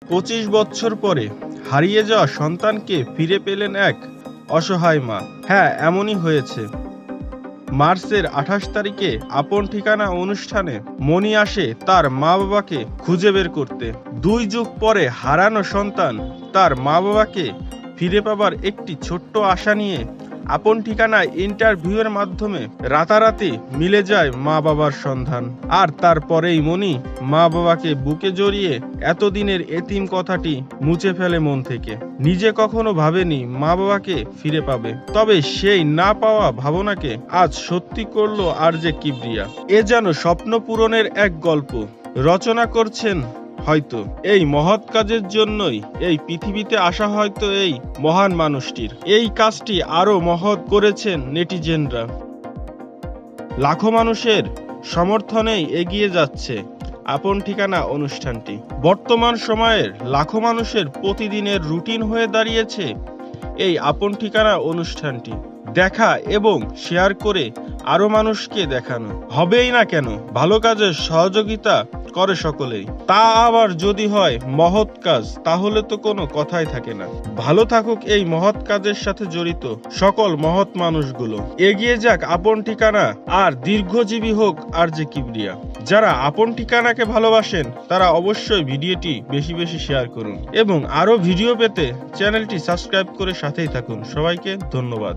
25 বছর পরে হারিয়ে যাওয়া সন্তানকে ফিরে পেলেন এক অসহায় মা। হ্যাঁ, এমনই হয়েছে। মার্চের 28 তারিখে আপন ঠিকানা অনুষ্ঠানে মনি আসে তার মা বাবাকে খুঁজে বের করতে। 2 যুগ পরে হারানো সন্তান তার মা বাবাকে ফিরে পাবার একটি ছোট্ট আশা নিয়ে আপন ঠিকানায় ইন্টারভিউয়ের মাধ্যমে রাতারাতি মিলে যায় মা বাবার সন্ধান। আর তারপরেই মনি মা বাবাকে বুকে জড়িয়ে এতদিনের এতিম কথাটি মুছে ফেলে মন থেকে। নিজে কখনো ভাবেনি মা বাবাকে ফিরে পাবে, তবে সেই না পাওয়া ভাবনাকে আজ সত্যি করলো আরজে কিবরিয়া। এ যেন স্বপ্ন পূরণের এক গল্প রচনা করছেন হয়তো এই মহৎ কাজের জন্যই এই পৃথিবীতে আসা, হয়তো এই মহান মানুষটির। এই কাজটি আরো মহৎ করেছেন নেটিজেনরা। লাখো মানুষের সমর্থনেই এগিয়ে যাচ্ছে আপন ঠিকানা অনুষ্ঠানটি। বর্তমান সময়ের লাখো মানুষের প্রতিদিনের রুটিন হয়ে দাঁড়িয়েছে এই আপন ঠিকানা অনুষ্ঠানটি দেখা এবং শেয়ার করে আরো মানুষকে দেখানো। হবেই না কেন, ভালো কাজের সহযোগিতা করে সকলেই। তা আবার যদি হয় মহৎ কাজ, তাহলে তো কোনো কথাই থাকে না। ভালো থাকুক এই মহৎ কাজের সাথে জড়িত সকল মহৎ মানুষগুলো। এগিয়ে যাক আপন ঠিকানা, আর দীর্ঘজীবী হোক আরজে কিবরিয়া। যারা আপন ঠিকানাকে ভালোবাসেন তারা অবশ্যই ভিডিওটি বেশি বেশি শেয়ার করুন এবং আরো ভিডিও পেতে চ্যানেলটি সাবস্ক্রাইব করে সাথেই থাকুন। সবাইকে ধন্যবাদ।